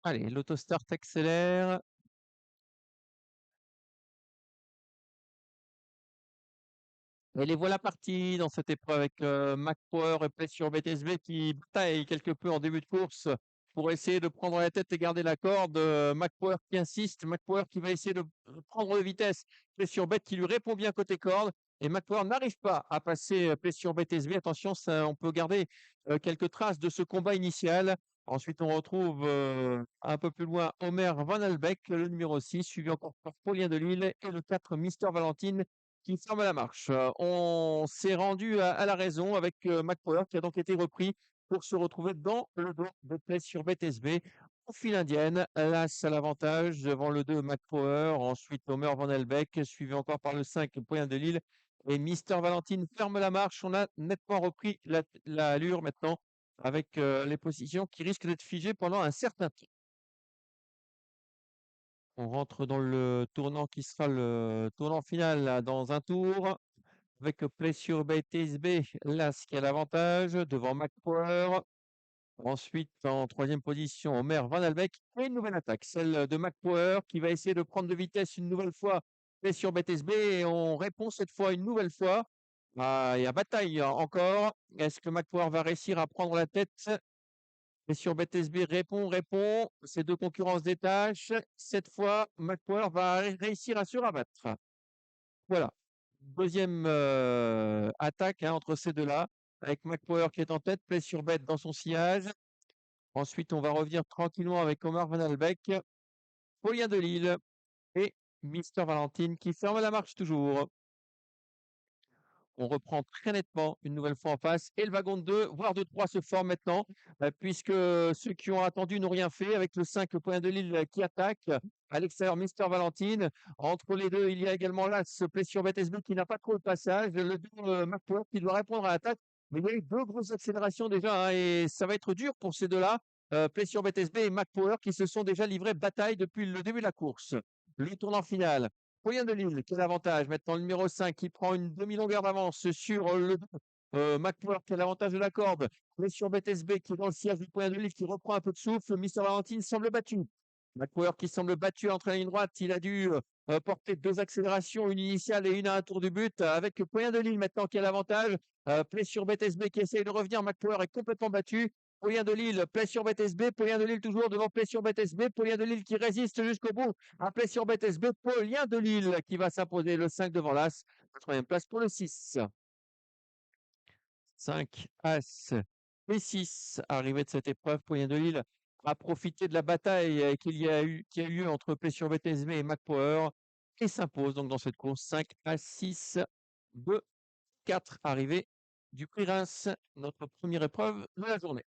Allez, l'autostart accélère. Et les voilà partis dans cette épreuve avec Mac Power et Play sur BTSB qui bataille quelque peu en début de course pour essayer de prendre la tête et garder la corde. Mac Power qui insiste, Mac Power qui va essayer de prendre de vitesse. Play sur Bet qui lui répond bien côté corde. Et Mac Power n'arrive pas à passer Play sur BTSB. Attention, ça, on peut garder quelques traces de ce combat initial. Ensuite, on retrouve un peu plus loin Omer Van Albeck, le numéro 6, suivi encore par Paulien de Lille et le 4, Mister Valentine qui ferme la marche. On s'est rendu à la raison avec Mac Power qui a donc été repris pour se retrouver dans le dos de Play sur BTSB. En file indienne, Las à l'avantage devant le 2 Mac Power, ensuite Homer Van Elbeck, suivi encore par le 5 Poyen de Lille. Et Mister Valentine ferme la marche. On a nettement repris l'allure maintenant avec les positions qui risquent d'être figées pendant un certain temps. On rentre dans le tournant qui sera le tournant final là, dans un tour. Avec Play sur BTSB, Las qui a l'avantage devant McPower. Ensuite, en troisième position, Omer Van Albeck et une nouvelle attaque, celle de McPower qui va essayer de prendre de vitesse une nouvelle fois Play sur BTSB et on répond cette fois une nouvelle fois. Ah, il y a bataille encore. Est-ce que McPower va réussir à prendre la tête? Play sur BTSB répond. Ces deux concurrents se détachent. Cette fois, McPower va réussir à se rabattre. Voilà. Deuxième attaque hein, entre ces deux-là, avec McPower qui est en tête, Play sur Bet dans son sillage. Ensuite, on va revenir tranquillement avec Omar Van Albeck, Paulien de Lille et Mister Valentine qui ferme la marche toujours. On reprend très nettement une nouvelle fois en face et le wagon de 2, voire de 3 se forme maintenant, puisque ceux qui ont attendu n'ont rien fait avec le 5 Point de Lille qui attaque. À l'extérieur, Mister Valentine. Entre les deux, il y a également là ce Play sur BTSB qui n'a pas trop le passage. Le 2 McPower qui doit répondre à l'attaque. Mais il y a eu deux grosses accélérations déjà hein, et ça va être dur pour ces deux-là. Play sur BTSB et McPower qui se sont déjà livrés bataille depuis le début de la course. Le tournant final. Poyen de Lille, quel avantage. Maintenant, le numéro 5 qui prend une demi-longueur d'avance sur le McPower qui a l'avantage de la corde. Mais sur BTSB qui est dans le siège du Poyen de Lille qui reprend un peu de souffle. Mister Valentine semble battu. McPower qui semble battu entre la ligne droite. Il a dû porter deux accélérations, une initiale et une à un tour du but. Avec Poyen de Lille maintenant qui a l'avantage. Play sur BTSB qui essaye de revenir. McPower est complètement battu. Paulien de Lille, Play sur BTSB, Paulien de Lille toujours devant Play sur BTSB, Paulien de Lille qui résiste jusqu'au bout, un Play sur BTSB, Paulien de Lille qui va s'imposer le 5 devant l'As, troisième place pour le 6. 5, As et 6, arrivée de cette épreuve, Paulien de Lille a profité de la bataille qui a eu lieu entre Play sur BTSB et McPower et s'impose donc dans cette course 5 à 6, 2, 4, arrivée du Prix Reims, notre première épreuve de la journée.